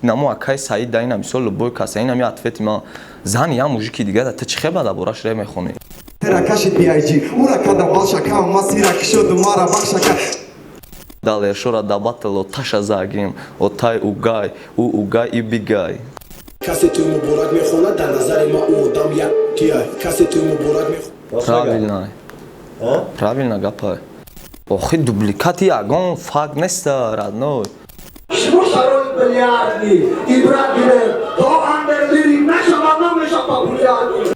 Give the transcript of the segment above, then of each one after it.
намо акай Саид да ина мисол любой каса ина ми ответ ма зани я мужики дига да ты чхе бада бораш ре мехони Теракашит биайджи ура када балшака масира кишоду мара бахшака дале шора да батло таша загим отай угай у угай и бигай کسی توی مبارک میخونه در نظر ما او آدم یک تیه کسی توی مبارک میخونه правильно гапай охи дубликати ягон факт нест родной شما شرایط بلیاردی ایبرت گیره تا اندرلیری نشما نمیشه پاپولیاردی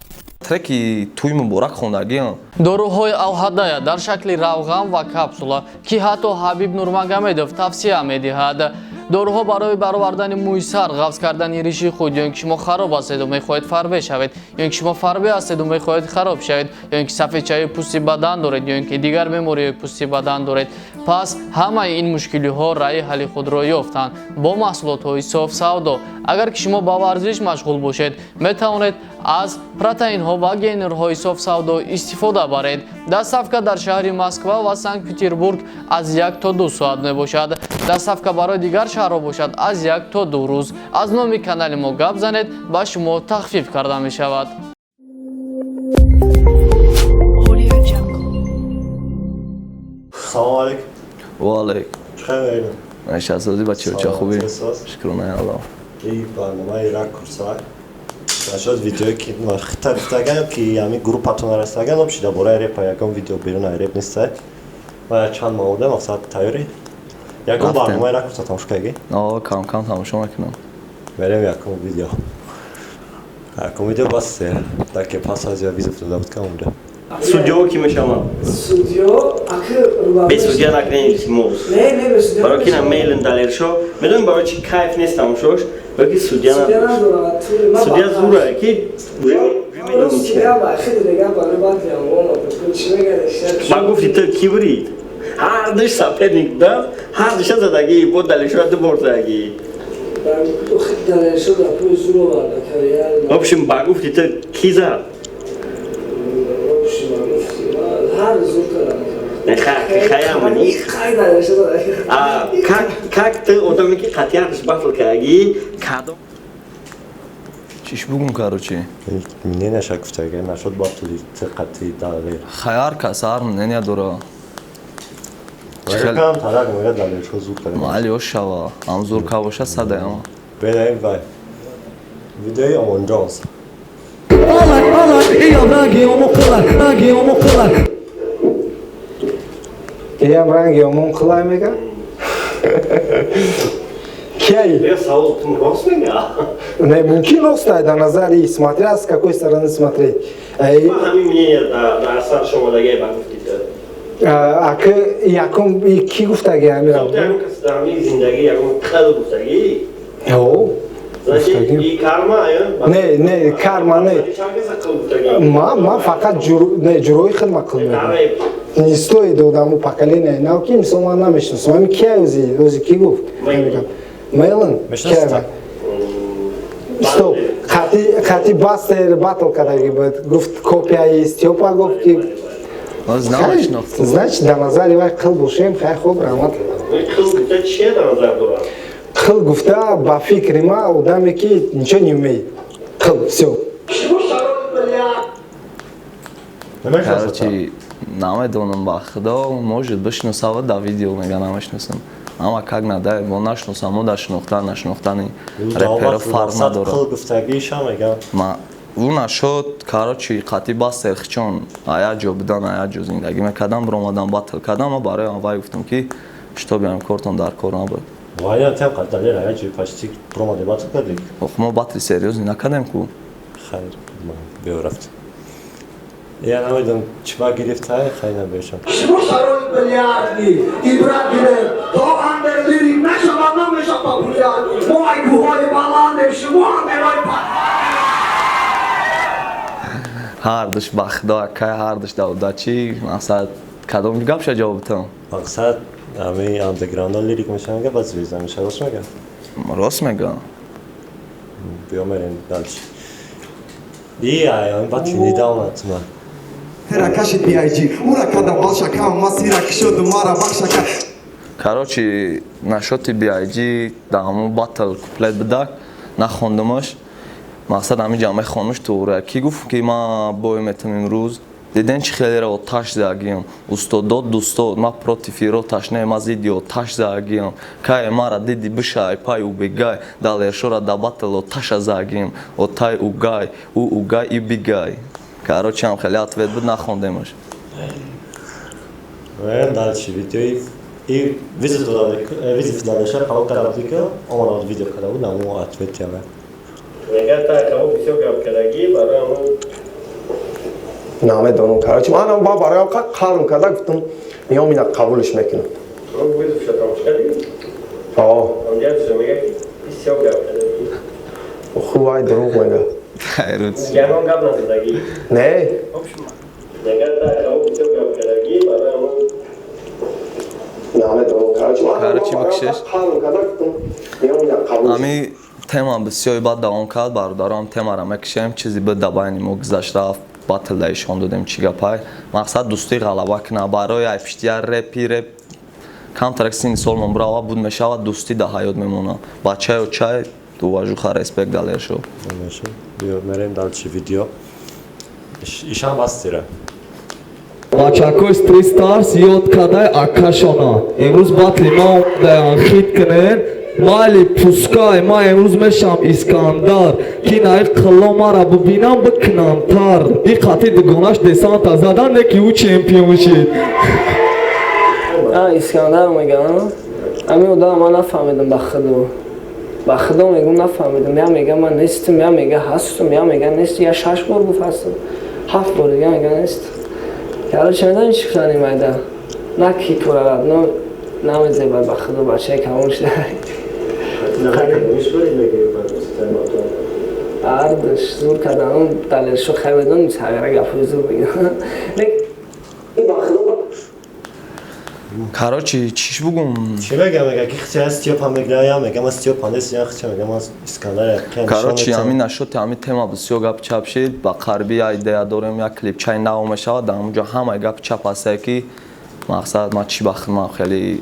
треки туй муборак хондагиам доруҳои авҳадая дар шакли равған ва капсула ки ҳатто ҳабиб нурмагомедов тавсия медиҳад доруҳо барои баровардани мӯи сар ғафз кардани риши худ ё ин ки шумо хароб ҳастеду мехоҳед фарбе шавед ё ин ки шумо фарбе ҳастеду мехоҳед хароб шавед ё ин ки сафедчаи пӯсти бадан доред ё ин ки дигар бемориҳои пӯсти бадан доред пас ҳамаи ин мушкилиҳо раи ҳалли худро ёфтанд бо маҳсулотҳои софсавдо агар ки шумо ба варзиш машғул бошед метавонед аз протеинҳо ва гейнерҳои софсавдо истифода баред доставка дар шаҳри москва ва санкт-петербург аз 1 то 2 соат мебошад доставка барои дигар шаҳрҳо бошад аз 1 то 2 рӯз аз номи канали мо гап занед ба шумо тахфиф карда мешавад салом алейкум ва алейкум чхайр шаҳзоди бачаҳо ча хубӣ шукрона аллоҳ ин барномаи ракурса шод видеое ки тарифтаган ки ами группатон расаган обшида бораи репа ягон видео берунаи реп нестай ва чанд моҳ будем мақсад тайёрӣ ягон барномаи ракурса тамошо кардӣ кам тамошо мекунам берем якум видео бас таки пас аз я визов дода буд камуда Судьё ки мешавам. Судьё акы руба. Без судья накренич муз. Не, без судья. Бароки на мейлен далершо. Медон барои чи кайф нестам шош. Бароки судья на. Судья зура ки судья ба хиди дега барои батям воно чи мегадеш. Ба гуфти то кибрид. Ҳар диш сафедник да. Ҳар диша задаги бо далершо ду бордаги. Ба хиди далершо да пуй зуро барда карияр. Обшим ба гуфти то киза. Хаямани. Как ты одами ки қатиярш бафл караги кадо чиш бугум короче не наша гуфтага нашод батули қати далер хаяр касар нения дора чхелам тарак моя далер шо зур кара мали ошава ам зур кавоша садаям берем вай видео он джонс Ям ранги омон қилай мега? Кей? Я сауал тум рост мега? Не, мумкин остай, да назари, смотря с какой стороны смотреть. Ҳамин мнение да асар шумо даги ба гуфтите. Акы якум ки гуфтаги амирам? Ягон каси дар ҳамин зиндаги ягон қил гуфтаги? Ё. Значит, и карма ё? Не, карма не. Ма фақат ҷурои хидмат қилмедам. Не стоит одаму поколения науки, мисол ман намешнасам. Ами кия ози ки гуфт? Мейлен? Кия? Стоп. Қати бастер батл кадаги буд. Гуфт копияи Стёпа гуфт ки значит да назари вай қил бошем хай хуб рамат. Қил гуфта чие да назар дорад? Қил гуфта ба фикри ма одаме ки ничо не умеет. Қил, всё. короче намедонам ба худо может бишносава да видео мега намешносам ама как надай бо нашносам ода нашнохтани реперов фарқ надорад қил гуфтаги ша мега ма уна шод короче қати бастер хичон ая ҷо будан ая ҷо зиндагӣ мекардам биромадам батл кардам ма барои аввай гуфтам ки что биам кортон дар кор набуд вайан тем қадалер ая ҷо почти промаде батл кардик мо батли сериозни накардем ку хайр биёрафт я намедонам чиба гирифтае хай набешам شما شرایط بلیاردی ایبرت گیره تا اندرلیری نشما نمیشه پاپولیاردی ما ایگوهای بلانده شما اندرهای ҳардуш ба худо акай ҳардуш давдачи мақсад кадом гапша ҷавоб там мақсад ами андеграунда лирик мешавам га баъд звезда меша рост мега рост мега биё мерем дальше ия батини даомад ма Теракашит биайджи ура када балшака масира кишоду мара бахшака Короче, насчет BIG даму батл куплет бдак нахондамаш. Мақсад ҳаминҷа мехонмаш тура. Ки гуфт ки ман бой метам имрӯз. Диден чи хелеро оташ загиям. Устодот дустод, ман против ироташ не, ман зидди оташ загиям. Кай мара диди бишай, пай убегай. Далершора да батл оташа загиям. Отай угай, угай и бигай. Короче, ҳам хеле ответ буд нахондамаш. Дальше видеои и визит дадашар қабул карда ки омад видео карда буд наму ответ ява. Мегар та кабул бисёр гап кардаги барои ҳамон намедонам. Короче, ман бароям қарм карда гуфтам меом ина қабулш мекунам. визитша тамош кардӣ? Амҷадша мега ки бисёр гап кардаги. Хубай дурӯғ мега. Ягон гап назадаги? Не. Мегар та кабул бисёр гап кардаги барои ҳамон намедонам. Короче, ман бикшеш. қарм карда гуфтам меом ина қабулш. Ами тема бисёри бад давом кард, бародарам темаро мекишем, чизи буд дар байни мо гузашт рафт, батл ишон додем чӣ гапай. Мақсад дӯстӣ ғалаба кунад, барои айпиштия реп камтарак синни сол мобрава буд мешавад, дӯстӣ дар ҳаёт мемонад. Ба чаю чай, уважуха, респект далершо. Мерем дальше видео. Ишан бастира. Бачакои Street Stars ёд кардай акашона. Имрӯз батли ма омадаям хит кунен. Майли пускай, ма имрӯз мешам Искандар. Ки наи қилло мара бубинам бикунам тар. И қати дугонаш десанта задан неки ӯ чемпион шид. Искандар мегам. Ами одам ман нафаҳмидам ба худо мегум нафаҳмидам. Я мега ман нестам, я мега ҳастам, я мега нестам. Я 6 бор гуфт ҳастам. 7 бор дига мега нестам. Короче, медонӣ чӣ кунани майда? На ки пурарад, намезебад ба худо бачаи камон шуда. Ардаш зур кардам, далершо хаведон ҳагара гапҳои зур бигам. Короче, чиш бугум? Чӣ мегам мега ки хича Степан меграям, мегам Степан нест, я хича мегам Искандар якан. Короче, ҳамин нашуд, ҳамин тема бисёр гап чап шид. Ба қарби идея дорем як клипчаи нав мешавад, дар онҷо ҳамаи гап чап ҳастае ки мақсад ма чӣ ба хидмат хеле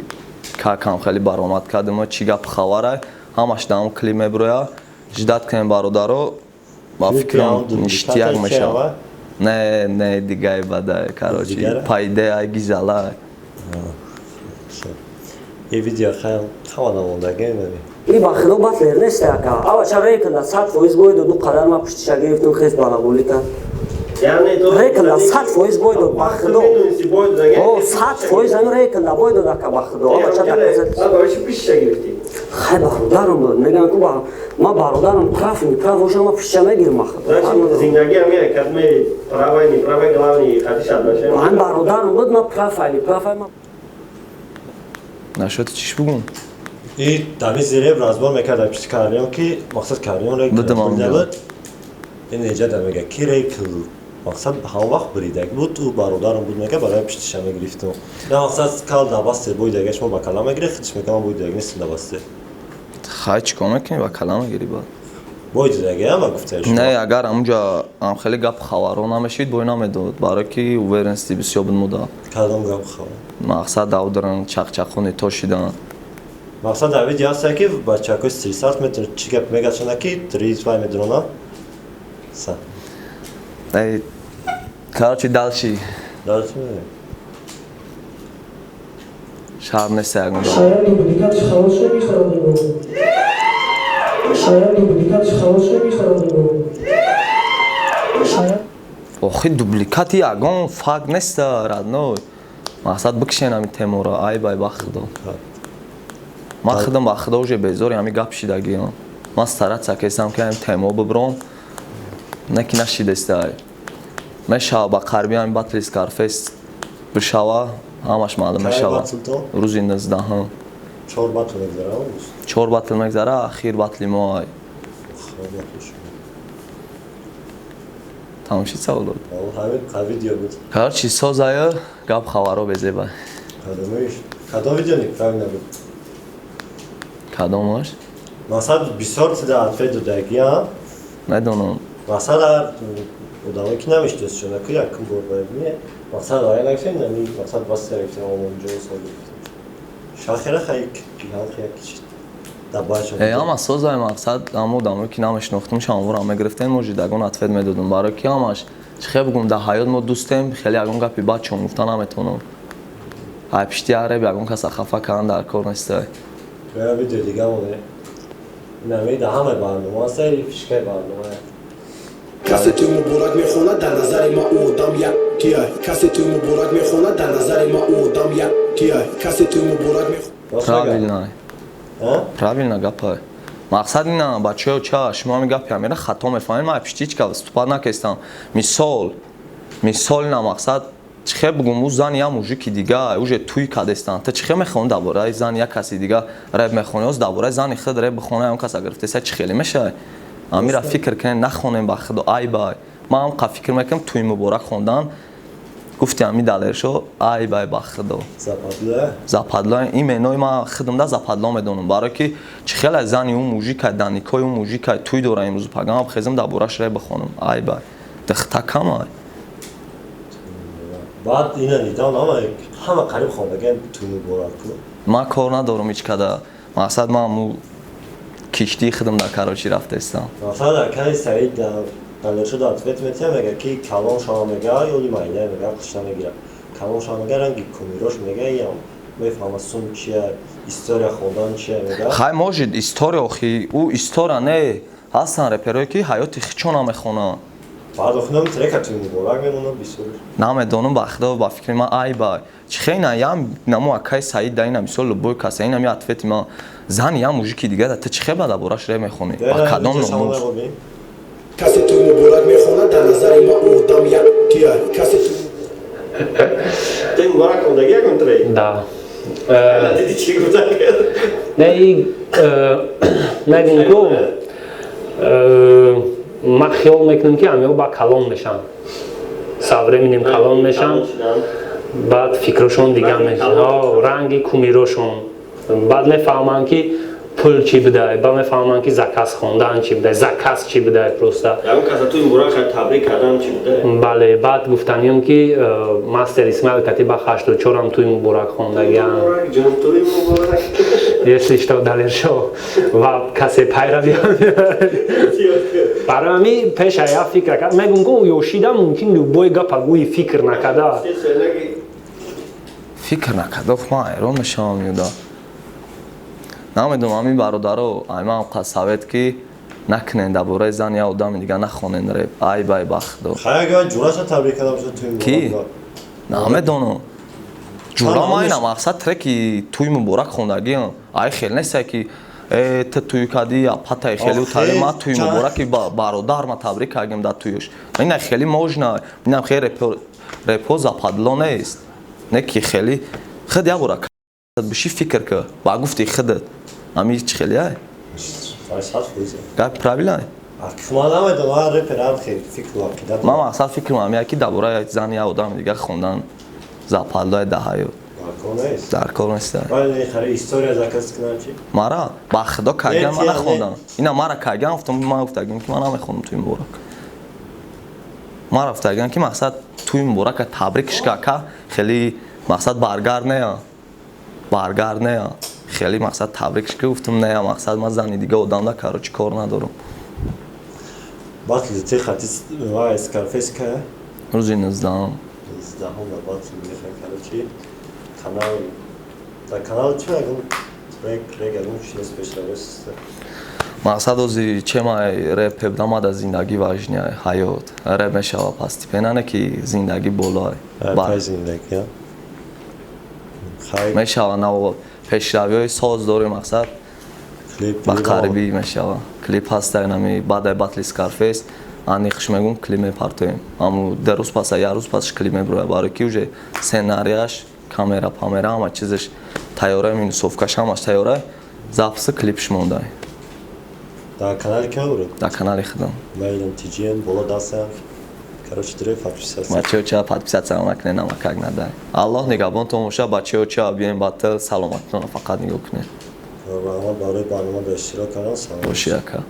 какам хеле баромад кардем, чӣ гап хабарай, ҳамаш дар он клип меброя. Ждат кунем бародаро, ба фикрам ништияк мешавад. Не дигаи бадай, короче, пайдеяи гизалай. И видео хава намондаги мебинӣ. И ба худо батлер нест яка. Ава чара рекна 100% бойду ду қадар ма пуштиша гирифтум хес балабулика. Рекна 100% бойду ба худо. О 100% ами рекна бойду дака ба худо. Ава чара резет. Ава чӣ пуштиша гирифтӣ? Хай бародарам дод. Мегам ку ма бародарам прав уша ма пуштиша мегирам ма худо. Зиндаги ами кадме правай не правай главни хатишад баше. Ман бародарам дод ма правай ма Нашуд чиш бугум? И дами зиреб разбор мекардам пишти кардион ки мақсад кардион рейк буд. И неҷа да мега ки рейк мақсад ҳама вақт биридак буд, ӯ бародарам буд мега барои пиштиша мегирифтум. Я мақсад кал да басте бойдагаш мо ба кала мегире, хитиш мекам бойдаг нестим да басте. Хай чӣ кор мекунӣ ба кала мегирӣ бад? Бойдаги ама гуфтаи шумо. Не, агар амҷа ам хеле гап хабаро намешид, бой намедод, барои ки уверенсти бисёр буд муда. Кадом гап хабар? Мақсад давдаран чақчақони то шидан. Мақсад дар видео ҳастае ки бачакои Street Stars метавонад чӣ гап мегашонад ки тризвай медонад. Са. Короче, дальше. Дальше мебинем. Шаҳр нест ягон. Шаям дубликатш халос мехарадемо. Шаям дубликатш халос мехарадемо. Охи дубликати ягон факт нест радной. Мақсад бикишен ҳамин теморо, ай бай ба худо. Ман худам ба худо уже безори ҳамин гап шидагиам. Ман старатся кесам ки ҳамин темо бибром. Неки нашидестай. Мешава ба қарби ҳамин батли Scarface бишава, ҳамаш маълум мешава. Рӯзи 19. 4 батл мегзара. 4 батл мегзара, ахир батли мо ай. Тамом шид саволот. Ҳамин видео буд. Короче, созая гап хабаро безеба. Кадом видео неправильно буд? Кадомаш? Мақсад бисёр чиза ответ додагия. Медонам. Мақсад одаме ки намешиносишона ки якум бор бибине. Мақсад ая нагишен нами мақсад баста гирифтем омонҷо сол гирифтем. шахера хай гиган хай кичит дабашо ама созай мақсад амодам ки намешнохтум шамвура мегрифтен можи дагон атфед медодум баро ки амаш чихе бугум да ҳаёт мо дӯстем хеле ягон гапи бад чон гуфта наметонам ай пишти ареб ягон каса хафа кардан дар кор нестай я видео дига моне намеда ҳама барнома сари фишкай барнома کسی توی مبارک میخونه در نظر ما او آدم یکیه کسی توی مبارک میخونه در نظر ما او آدم یکیه کسی توی مبارک میخونه правильно гапай мақсад ина бачаҳо ча шумо ҳами гапи ҳамира хато мефаҳмед ман пиштичка выступат накестам мисол ина мақсад чихе бугум у зани я мужики дига уже туй кадестан та чихе мехони дар бораи зани я каси дига реб мехони оз дар бораи зани худ реб бихони он каса гирифтеса чӣ хеле мешавад амира фикр кунед нахонем ба худо ай бай ман қа фикр мекунам туи муборак хондан гуфти ами далершо ай бай ба худо западло именои ман худамда западло медонам баро ки чӣ хеле зани у мужика даникои у мужика туй дора имрӯз пагам хезам дар бораш реб бихонам ай бай дихта камай баъд ина дидам ҳама қариб хондаgan туи муборак ман кор надорам ҳеҷ када мақсад ман му киштии худам дар карочи рафтаистам масалан акаи саид далершуда ответ метиҳам мега ки калон шама мега ёли майда мега қишта мегира калон шама мега ранги кумирош мега ям мефаҳма сум чия история хондан чия мега хай можид история охи у история не ҳастан реперое ки ҳаёти хичона мехонанд бардохтам трека туи муборак мемонад бисёр намедонам ба худо ба фикри ман ай бай чихе ина ям намо акаи саид да ина мисол любой каса ина ми ответи ман зани я мужики дига да та чихе ба да бораш ре мехони ба кадом номуз کسی توی مبارک میخونه در نظر ما او آدم یکیه کسی توی مبارک خوندگی ягон трек да دیدی چی گفتن не мегум ку ман хиёл мекунам ки ҳамеҳо ба калон мешан со временем калон мешан баъд фикрашон дига мешан ранги кумирошон баъд мефаҳманд ки пул чӣ будай ба мефаҳманд ки закас хондан чӣ будай закас чӣ будай просто ягон каса туи муборак табрик кардан чӣ будай бале баъд гуфтаниям ки мастер исмаил катиба 84-ам туи муборак хондагиам туи муборак если что далершо ва касе пайравӣ барои ҳамин пеша я фикр кард мегум ку ёшида мумкин любой гапа гӯи фикр накарда фикр накарда ман ҳайрон мешавам юда намедонам ҳамин бародаро айман қа совет ки накунен дар бораи зани я одами дига нахонен реб ай бай ба худо хаяга ҷураша табрик кардам шуд туи муборак намедонам ҷура майна мақсад треки туи муборак хондагиам ай хел нестай ки та туи кади патай хели утари ма туи мубораки бародарма табрик кардем дар туиш ина хели можна инам хеле репо западло нест не ки хели худ як бора биши фикр ка ба гуфти худат ами чӣ хели ай гапи правилай ман мақсад фикр мам ки дар бораи зани як одами дига хондан западлои дар ҳаёт дар кор нестай мара ба худо каган ман нахондам ина мара каган гуфтам ман гуфтагим ки ман намехонам туи муборак ман рафтагам ки мақсад туи муборака табрикш кака хели мақсад баргард нея хели мақсад табрикш ки гуфтам нея мақсад ман зани дига одамда карочи кор надорам батли ти хати ва скарфес ка рӯзи 19 карочи канал да канал чӣ ягон трек ягон чиз пешравес мақсад ози чемай реп пебдама да зиндагӣ важняй ҳаёт реп мешава пастипенане ки зиндагӣ болой мешава наво пешравиҳои соз дорем мақсад ба қарибӣ мешава клип ҳаста нами баъдай батли скарфес аниқш мегум клип мепартоем аму дерӯз паса як рӯз пасш клип мебироя барои ки уже сценарияш камера памера ҳама чизаш тайёра минусовкаш ҳамаш тайёра записи клипш мондай дар канали ки мебуред дар канали худам майдам тиҷиен боло дастам короче дурай подписация бачаҳо ча подписация накунед нама как надай аллоҳ нигоҳбонтон боша бачаҳо ча биёем баттал саломатитонро фақат нигоҳ кунед барои барнома ба иштирок кардам салом боши ака